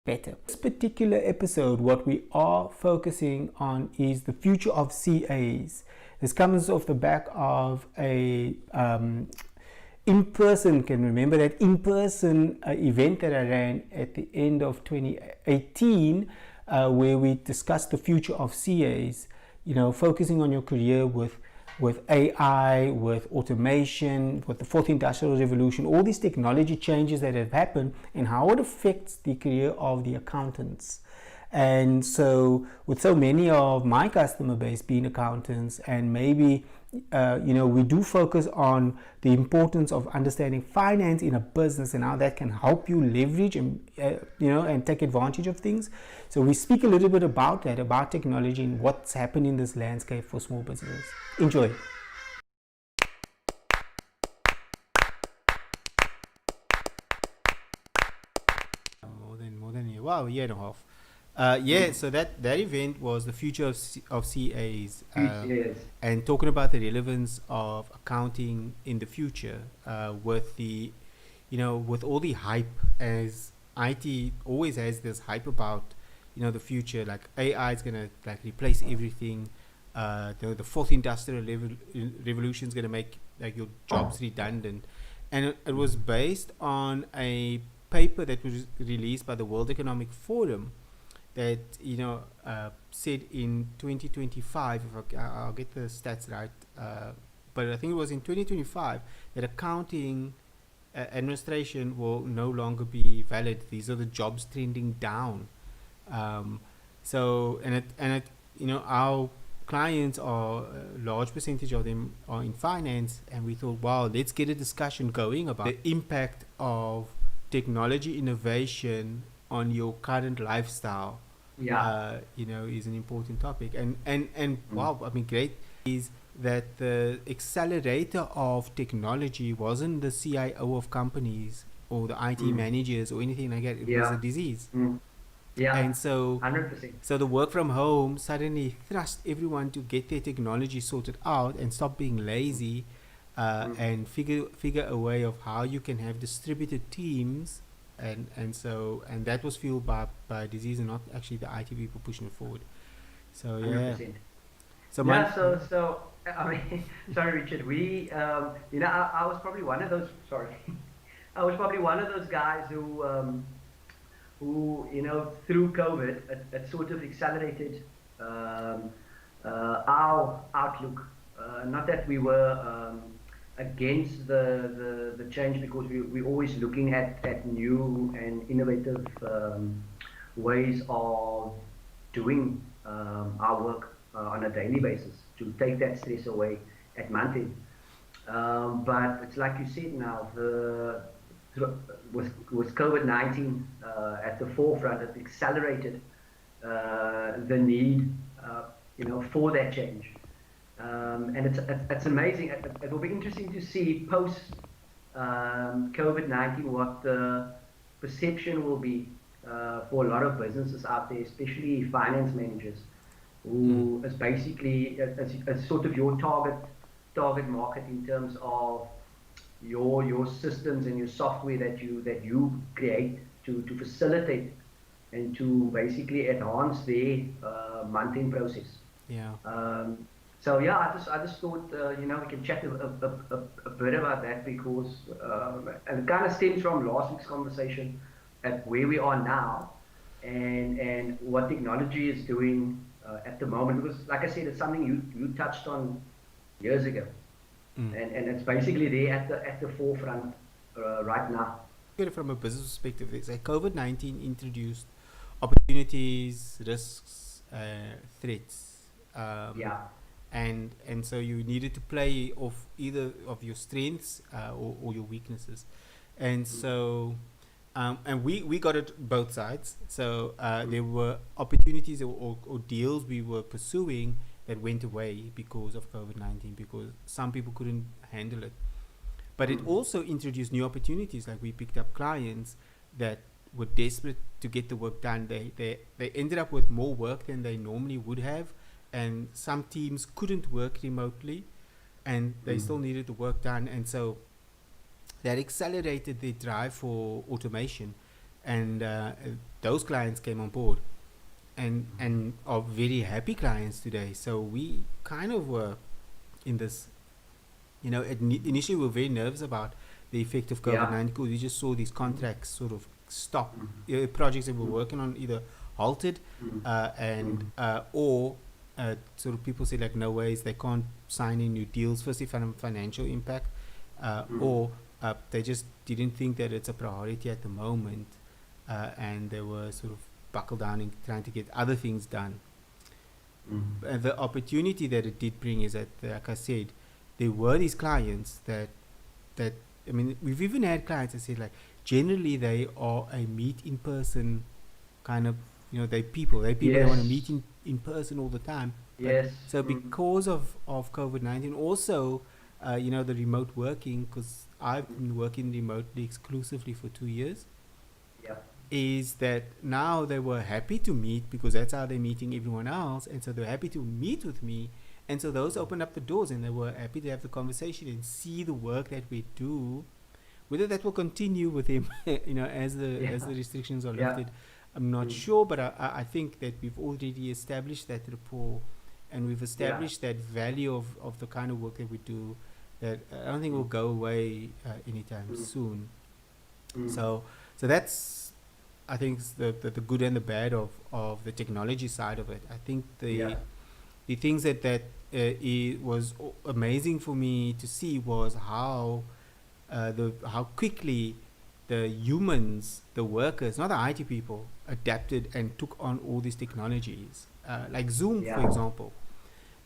better. This particular episode, what we are focusing on is the future of CAs. This comes off the back of a in-person, can remember that in-person event that I ran at the end of 2018, where we discussed the future of CAs, focusing on your career with AI, with automation, with the fourth industrial revolution, all these technology changes that have happened and how it affects the career of the accountants. And so with so many of my customer base being accountants, and maybe we do focus on the importance of understanding finance in a business and how that can help you leverage and and take advantage of things. So we speak a little bit about that, about technology and what's happened in this landscape for small businesses. Enjoy. More than a year. Wow, a year and a half. So that event was the future of CAs, Yes. and talking about the relevance of accounting in the future, with the, with all the hype, as IT always has this hype about, the future, like AI is gonna like replace everything. The fourth industrial revolution is gonna make like your jobs redundant, and it was based on a paper that was released by the World Economic Forum that said in 2025, if I'll get the stats right, but I think it was in 2025 that accounting administration will no longer be valid. These are the jobs trending down. Our clients are, a large percentage of them are in finance, and we thought, wow, let's get a discussion going about the impact of technology innovation on your current lifestyle. Is an important topic, and wow, I mean, great is that the accelerator of technology wasn't the CIO of companies or the IT managers or anything like that. It was a disease. Yeah. And so 100%. so the work from home suddenly thrust everyone to get their technology sorted out and stop being lazy, and figure a way of how you can have distributed teams, and that was fueled by disease and not actually the IT people pushing it forward. So yeah. 100%. So So I mean, sorry, Richard. I was probably one of those. Sorry, I was probably one of those guys who through COVID, it sort of accelerated our outlook. Not that we were against the change, because we're always looking at new and innovative ways of doing our work on a daily basis to take that stress away at month end. But it's like you said now, with COVID-19 at the forefront, it accelerated the need for that change. And it's amazing. It will be interesting to see post COVID-19 what the perception will be for a lot of businesses out there, especially finance managers, who is basically as sort of your target market in terms of your systems and your software that you create to facilitate and to basically enhance their month-end process. Yeah. So yeah, I just thought we can chat a bit about that, because and it kind of stems from last week's conversation at where we are now and what technology is doing at the moment. Because like I said, it's something you touched on years ago, and it's basically there at the forefront right now. From a business perspective, it's like COVID-19 introduced opportunities, risks, threats. And so you needed to play off either of your strengths or your weaknesses, and so and we got it both sides. So there were opportunities or deals we were pursuing that went away because of COVID-19, because some people couldn't handle it. But it also introduced new opportunities. Like, we picked up clients that were desperate to get the work done. They ended up with more work than they normally would have, and some teams couldn't work remotely, and they still needed the work done. And so that accelerated their drive for automation. and those clients came on board, and are very happy clients today. So we kind of were in this, initially we were very nervous about the effect of Yeah. COVID-19 because we just saw these contracts sort of stop. Mm. Projects that we were working on either halted, Mm. and Mm. or sort of people say like no ways they can't sign any new deals. Firstly, financial impact, Mm. or they just didn't think that it's a priority at the moment, and they were sort of buckled down in trying to get other things done. Mm. The opportunity that it did bring is that, like I said, there were these clients that I mean, we've even had clients that say like generally they are a meet in person kind of, they people that want to meet Yes. in person all the time. But Yes. so Mm. because of COVID-19, also the remote working, because I've Mm. been working remotely exclusively for 2 years, Yeah. is that now they were happy to meet because that's how they're meeting everyone else, and so they're happy to meet with me, and so those opened up the doors, and they were happy to have the conversation and see the work that we do. Whether that will continue with him, as Yeah. the restrictions are Yeah. lifted, I'm not Mm. sure, but I think that we've already established that rapport, and we've Yeah. established that value of the kind of work that we do, that I don't think will Mm. go away anytime Mm. soon. Mm. So that's, I think, the good and the bad of the technology side of it. I think Yeah. the things that it was amazing for me to see was how quickly the humans, the workers, not the IT people, adapted and took on all these technologies, like Zoom, for Yeah. example.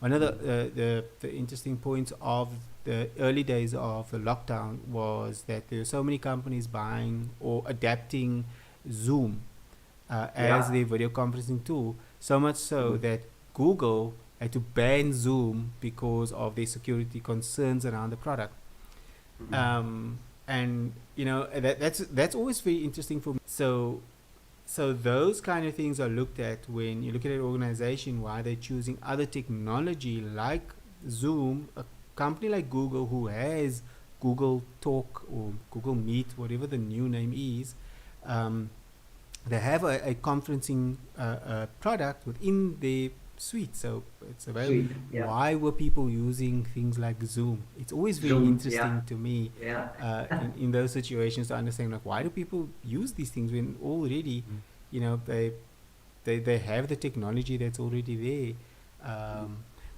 One of Mm. the interesting points of the early days of the lockdown was that there were so many companies buying or adapting Zoom as Yeah. their video conferencing tool, so much so Mm. that Google had to ban Zoom because of their security concerns around the product. Mm. And that's always very interesting for me. So those kind of things are looked at when you look at an organization, why they're choosing other technology like Zoom, a company like Google who has Google Talk or Google Meet, whatever the new name is. They have a conferencing product within their suite, so it's available. Sweet. Yeah. Why were people using things like Zoom? It's always very Zoom. Yeah. interesting to me, Yeah. in those situations, to understand like why do people use these things when already, they have the technology that's already there.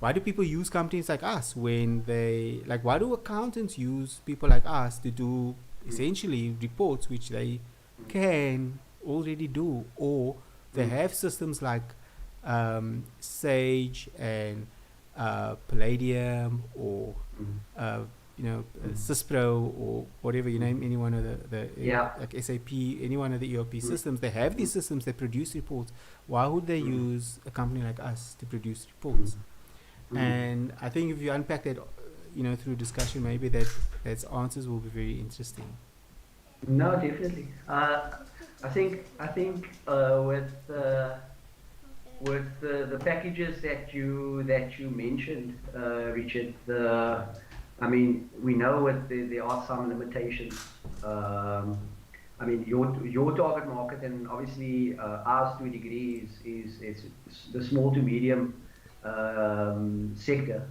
Why do people use companies like us when they like? Why do accountants use people like us to do Mm. essentially reports which they Mm. can already do, or they Mm. have systems like Sage and Palladium, or Mm. Mm. Syspro, or whatever you Mm. name, any one of the Yeah. like SAP, any one of the ERP Mm. systems. They have these Mm. systems that produce reports. Why would they Mm. use a company like us to produce Mm. reports? Mm. And I think if you unpack that, through discussion, maybe that answers will be very interesting. No, definitely. I think with the packages that you mentioned, Richard. I mean, we know there are some limitations. Um, I mean, your target market, and obviously ours to a degree is the small to medium sector,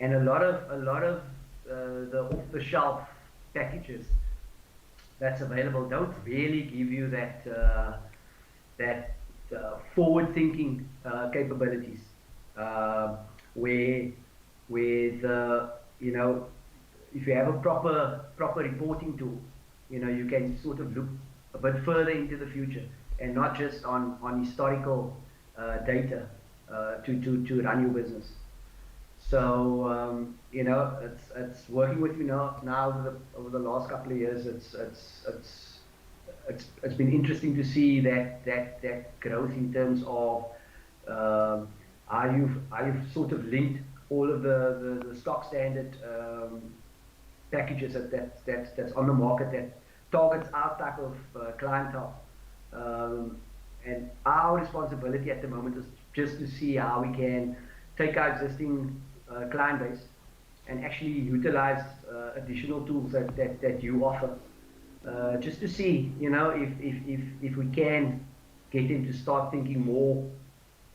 and a lot of the off the shelf packages that's available don't really give you that forward thinking capabilities, uh, where the if you have a proper reporting tool, you can sort of look a bit further into the future and not just on historical data to run your business. So it's working with you now over the last couple of years. It's been interesting to see that growth in terms of how you've sort of linked all of the stock standard packages that's on the market that targets our type of clientele. Um, and our responsibility at the moment is just to see how we can take our existing client base and actually utilize additional tools that you offer just to see, if we can get them to start thinking more,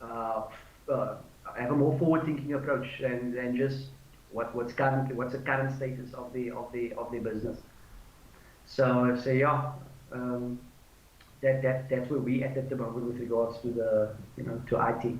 have a more forward-thinking approach than just what's the current status of their business. So yeah, that's where we at the moment with regards to the to IT.